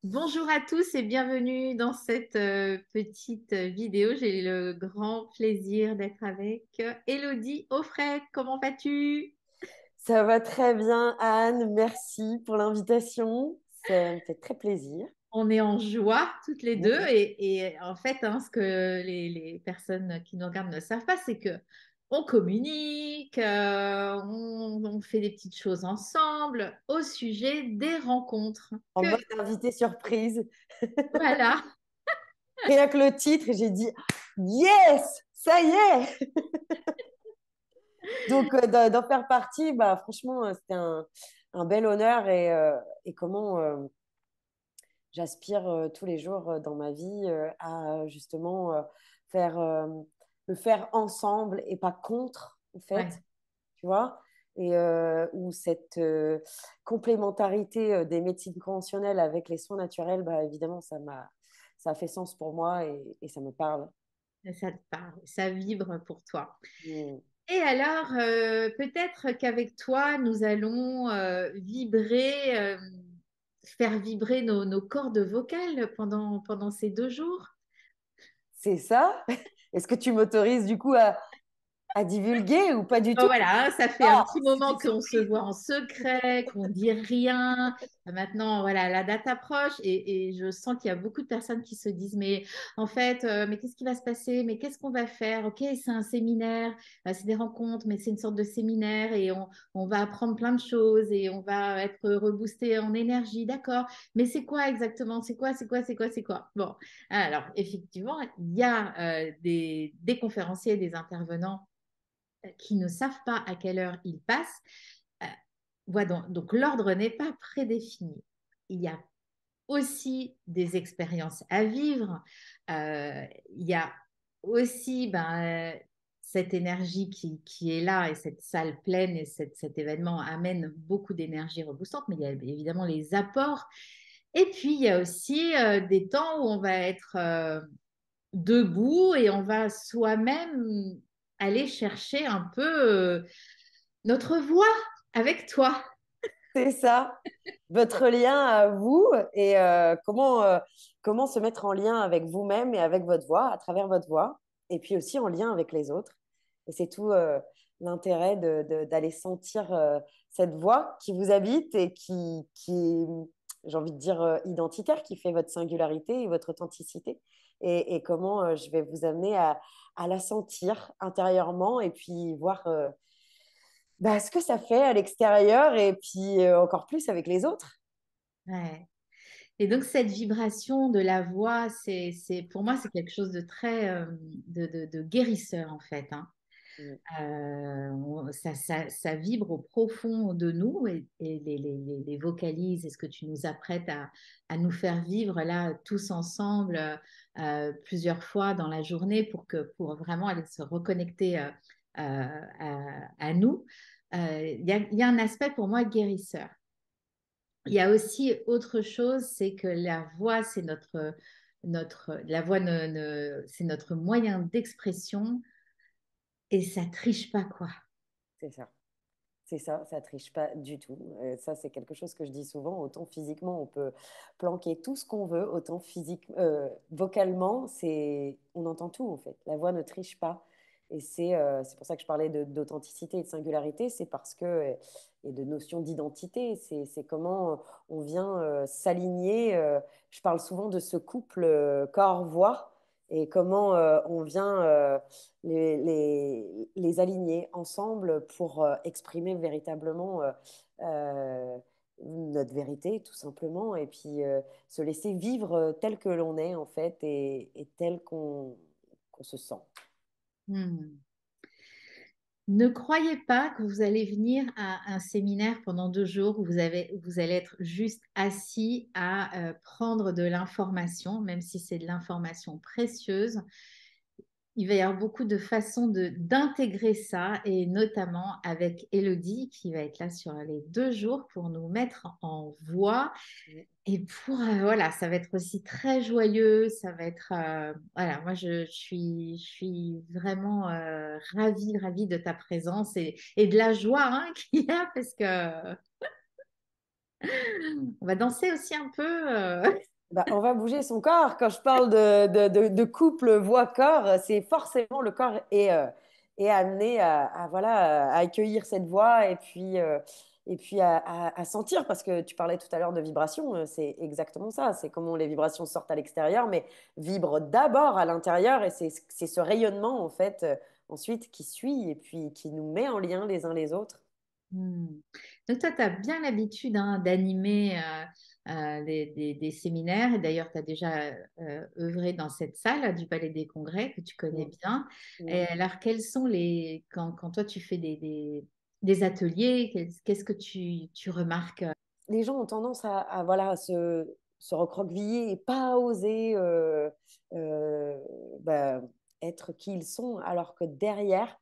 Bonjour à tous et bienvenue dans cette petite vidéo. J'ai le grand plaisir d'être avec Élodie Offred. Comment vas-tu? Ça va très bien, Anne. Merci pour l'invitation. Ça me fait très plaisir. On est en joie toutes les deux Oui. et en fait, ce que les personnes qui nous regardent ne savent pas, c'est que on communique, on fait des petites choses ensemble au sujet des rencontres. En mode invité surprise. Voilà. Rien que le titre, j'ai dit yes, ça y est. Donc, d'en faire partie, bah, franchement, c'était un bel honneur et comment j'aspire tous les jours dans ma vie à justement faire, le faire ensemble et pas contre, en Ouais. fait. Tu vois, et où cette complémentarité des médecines conventionnelles avec les soins naturels, bah, évidemment, ça a fait sens pour moi et ça me parle. Ça te parle, ça vibre pour toi. Mm. Et alors, peut-être qu'avec toi, nous allons faire vibrer nos cordes vocales pendant ces 2 jours. C'est ça. Est-ce que tu m'autorises du coup à divulguer ou pas du Bon, tout? voilà, ça fait un Non, petit c'est moment une qu'on se surprise. voit en secret, qu'on dit rien. Maintenant, voilà, la date approche et je sens qu'il y a beaucoup de personnes qui se disent, mais en fait, mais qu'est-ce qui va se passer? Mais qu'est-ce qu'on va faire? Ok, c'est un séminaire, c'est des rencontres, mais c'est une sorte de séminaire et on va apprendre plein de choses et on va être reboosté en énergie, d'accord. Mais c'est quoi exactement? C'est quoi? Bon, alors effectivement, il y a des conférenciers, des intervenants qui ne savent pas à quelle heure ils passent. Euh, voilà, donc l'ordre n'est pas prédéfini. Il y a aussi des expériences à vivre. Il y a aussi cette énergie qui est là et cette salle pleine et cet événement amène beaucoup d'énergie reboostante, mais il y a évidemment les apports. Et puis, il y a aussi des temps où on va être debout et on va soi-même aller chercher un peu notre voix avec toi. C'est ça. Votre lien à vous et comment se mettre en lien avec vous-même et avec votre voix, à travers votre voix, et puis aussi en lien avec les autres. Et c'est tout l'intérêt d'aller sentir cette voix qui vous habite et qui est, j'ai envie de dire, identitaire, qui fait votre singularité et votre authenticité. Et comment je vais vous amener à la sentir intérieurement et puis voir bah, ce que ça fait à l'extérieur et puis encore plus avec les autres. Ouais. Et donc cette vibration de la voix, pour moi, c'est quelque chose de très de guérisseur en fait, hein. Mm. Ça vibre au profond de nous et les vocalises et ce que tu nous apprêtes à nous faire vivre là tous ensemble plusieurs fois dans la journée pour vraiment aller se reconnecter à nous. Il y a un aspect pour moi guérisseur. Il y a aussi autre chose, c'est que la voix, la voix c'est notre moyen d'expression et ça triche pas quoi. C'est ça. C'est ça, ça triche pas du tout. Ça, c'est quelque chose que je dis souvent. Autant physiquement, on peut planquer tout ce qu'on veut, autant vocalement, on entend tout en fait. La voix ne triche pas. Et c'est pour ça que je parlais d'authenticité et de singularité, c'est parce que, et de notion d'identité, c'est comment on vient s'aligner. Je parle souvent de ce couple corps-voix et comment on vient les aligner ensemble pour exprimer véritablement notre vérité, tout simplement, et puis se laisser vivre tel que l'on est, en fait, et tel qu'on se sent. Hmm. Ne croyez pas que vous allez venir à un séminaire pendant 2 jours où vous allez être juste assis à prendre de l'information, même si c'est de l'information précieuse. Il va y avoir beaucoup de façons d'intégrer ça, et notamment avec Elodie qui va être là sur les 2 jours pour nous mettre en voix. Et voilà, ça va être aussi très joyeux, ça va être, voilà, moi je suis vraiment ravie de ta présence et de la joie hein, qu'il y a parce que on va danser aussi un peu. Bah, on va bouger son corps. Quand je parle de couple voix-corps, c'est forcément le corps est amené voilà, à accueillir cette voix et puis à sentir, parce que tu parlais tout à l'heure de vibration, c'est exactement ça. C'est comment les vibrations sortent à l'extérieur, mais vibrent d'abord à l'intérieur et c'est ce rayonnement, en fait, ensuite qui suit et puis qui nous met en lien les uns les autres. Hmm. Donc toi, tu as bien l'habitude d'animer des séminaires. Et d'ailleurs, tu as déjà œuvré dans cette salle là, du Palais des Congrès que tu connais Mm, bien. mm. Et alors, quels sont quand toi, tu fais des ateliers, qu'est-ce que tu remarques? Les gens ont tendance voilà, se recroqueviller et pas oser euh, bah, être qui ils sont, alors que derrière,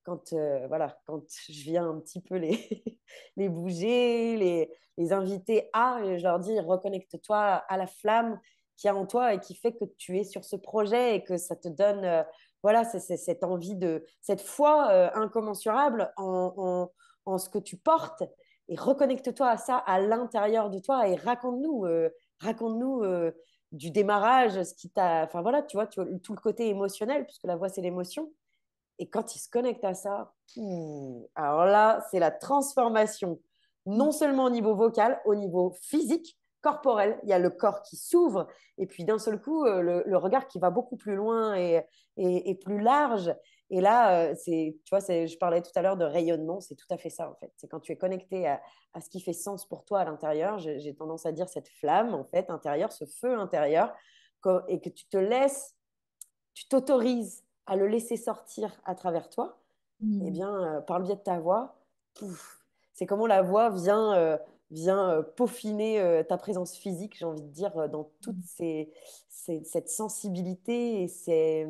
voilà, quand je viens un petit peu les bouger, les inviter je leur dis, reconnecte-toi à la flamme qu'il y a en toi et qui fait que tu es sur ce projet et que ça te donne voilà, cette envie cette foi incommensurable en ce que tu portes et reconnecte-toi à ça à l'intérieur de toi et raconte-nous du démarrage, ce qui t'a, enfin voilà, tu vois, tout le côté émotionnel, puisque la voix c'est l'émotion. Et quand ils se connectent à ça, alors là, c'est la transformation, non seulement au niveau vocal, au niveau physique, corporel. Il y a le corps qui s'ouvre, et puis d'un seul coup, le regard qui va beaucoup plus loin et plus large. Et là, tu vois, je parlais tout à l'heure de rayonnement, c'est tout à fait ça, en fait. C'est quand tu es connecté à ce qui fait sens pour toi à l'intérieur, j'ai tendance à dire cette flamme, en fait, intérieure, ce feu intérieur, et que tu t'autorises à le laisser sortir à travers toi, eh Hmm. bien, par le biais de ta voix, pouf, c'est comment la voix vient peaufiner ta présence physique, j'ai envie de dire, dans toute cette sensibilité et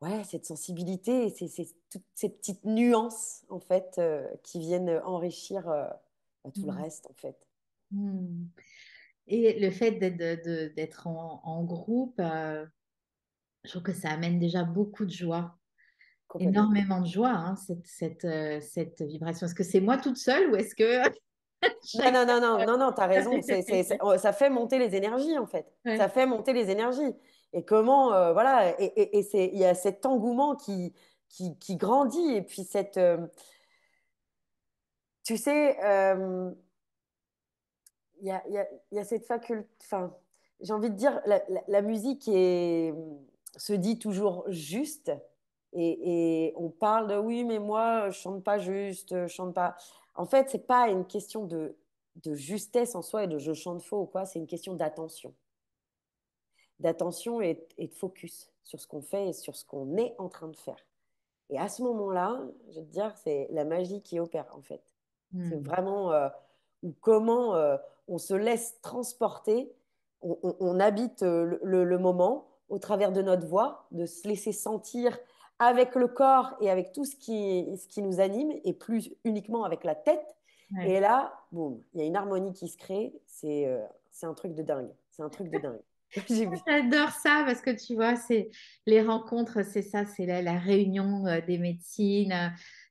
ouais, cette sensibilité et toutes ces petites nuances, en fait, qui viennent enrichir tout le Hmm. reste, en fait. Hmm. Et le fait d'être en groupe, je trouve que ça amène déjà beaucoup de joie, Complètement. énormément de joie, cette vibration. Est-ce que c'est moi toute seule ou est-ce que Non, chacun... non, non, non, non, non, t'as raison. Ça fait monter les énergies, en fait. Ça Ouais. fait monter les énergies. Et comment, voilà, il y a cet engouement qui grandit. Et puis, tu sais, il y a cette faculté, enfin, j'ai envie de dire, la musique se dit toujours juste. Et on parle de oui, mais moi, je chante pas juste, je chante pas. En fait, c'est pas une question de justesse en soi et de je chante faux ou quoi, c'est une question d'attention. D'attention et de focus sur ce qu'on fait et sur ce qu'on est en train de faire. Et à ce moment-là, je vais te dire, c'est la magie qui opère, en fait. C'est Hmm. vraiment ou comment on se laisse transporter, on habite le moment au travers de notre voix, de se laisser sentir avec le corps et avec tout ce qui nous anime, et plus uniquement avec la tête. Et Ouais. là, boum, il y a une harmonie qui se crée. C'est un truc de dingue. C'est un truc de dingue. J'ai vu. J'adore ça parce que tu vois, c'est les rencontres, c'est ça, c'est la réunion des médecines,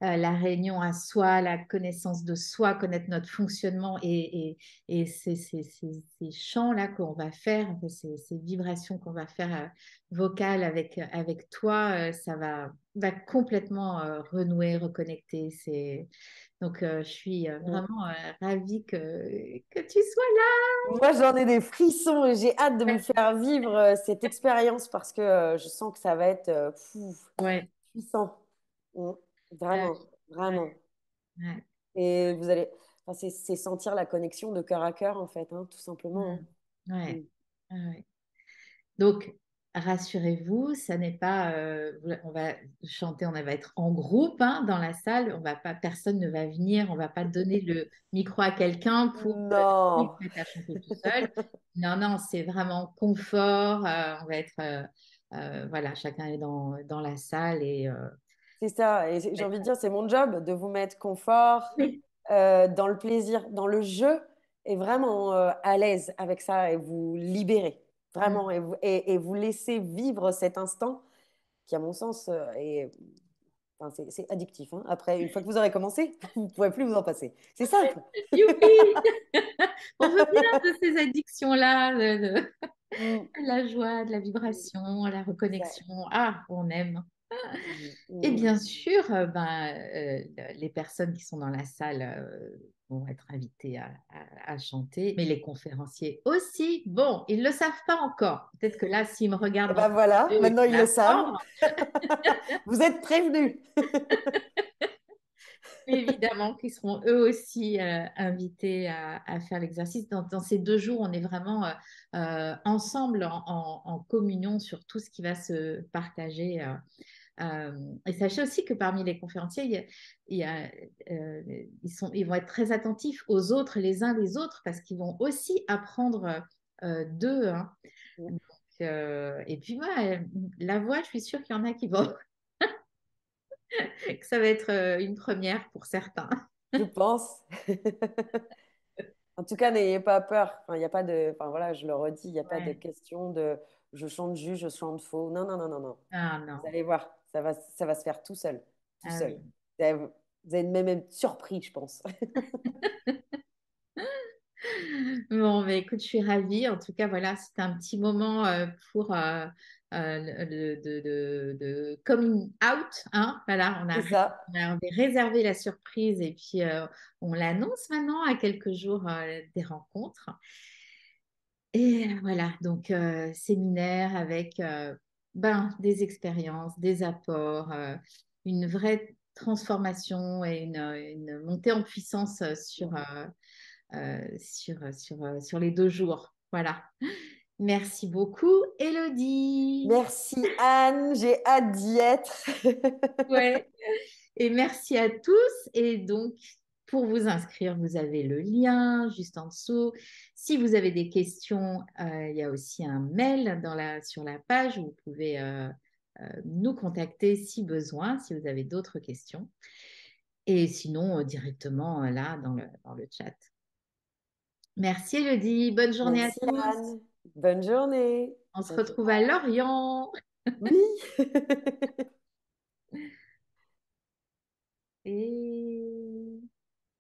la réunion à soi, la connaissance de soi, connaître notre fonctionnement et ces chants-là qu'on va faire, enfin, ces vibrations qu'on va faire vocales avec toi, ça va complètement renouer, reconnecter. Donc, je suis vraiment ravie que tu sois Moi, j'en ai des frissons et j'ai hâte de là. vous faire vivre cette expérience parce que je sens que ça va être Ouais. puissant. Mm. Ouais. Vraiment, Ouais. vraiment. Ouais. Et vous allez, enfin, c'est sentir la connexion de cœur à cœur, en fait, hein, tout simplement. Mm. Ouais. Hein. Ouais. Donc, rassurez-vous, ça n'est pas, on va chanter, on va être en groupe dans la salle. On va pas, personne ne va venir, on va pas donner le micro à quelqu'un pour lui Non. se mettre à chanter tout seul. Non, non, c'est vraiment confort. On va être, voilà, chacun est dans la salle et C'est ça. Et j'ai envie de dire, c'est mon job de vous mettre confort, oui. dans le plaisir, dans le jeu, et vraiment à l'aise avec ça et vous libérer. Vraiment. Et vous laisser vivre cet instant qui, à mon sens, est Enfin, c'est addictif, hein. Après, une fois que vous aurez commencé, vous ne pourrez plus vous en passer. C'est simple. Youpi! On veut bien de ces addictions-là, Mm, la joie, de la mm, vibration, la c'est ça. reconnexion. Ah, on aime. Mm, Et mm, bien sûr, les personnes qui sont dans la salle vont être invitées à chanter, mais les conférenciers aussi. Bon, ils ne le savent pas encore. Peut-être que là, s'ils me Et regardent dans ben voilà, les yeux, maintenant ils ils le savent. l'apprennent. Vous êtes prévenus. Évidemment qu'ils seront eux aussi invités à faire l'exercice. Dans ces 2 jours, on est vraiment ensemble en communion sur tout ce qui va se partager. Et sachez aussi que parmi les conférenciers, il y a, ils vont être très attentifs aux autres, les uns les autres, parce qu'ils vont aussi apprendre d'eux, hein. Donc, et puis moi, la voix, je suis sûre qu'il y en a qui vont, que ça va être une première pour certains. Je pense. En tout cas, n'ayez pas peur. Enfin, il y a pas de. Enfin voilà, je le redis, il n'y a pas de Ouais. question de je chante juste, je chante faux. Non, non, non, non, non. Ah Vous non, allez voir, ça va se faire tout seul, tout ah seul. oui. Vous allez même être surpris, je pense. Bon, mais écoute, je suis ravie. En tout cas, voilà, c'était un petit moment pour de coming out, hein. Voilà, C'est ça. on avait réservé la surprise et puis on l'annonce maintenant à quelques jours des rencontres. Et voilà, donc séminaire avec des expériences, des apports, une vraie transformation et une montée en puissance sur les 2 jours. Voilà. Merci beaucoup, Elodie. Merci Anne, j'ai hâte d'y être. Ouais. Et merci à tous. Et donc, pour vous inscrire, vous avez le lien juste en dessous. Si vous avez des questions, il y a aussi un mail sur la page où vous pouvez nous contacter si besoin, si vous avez d'autres questions. Et sinon, directement là dans le chat. Merci Elodie. Bonne journée à Merci tous. Anne. Bonne journée. On se Ciao, retrouve à ciao. Lorient. Oui. Et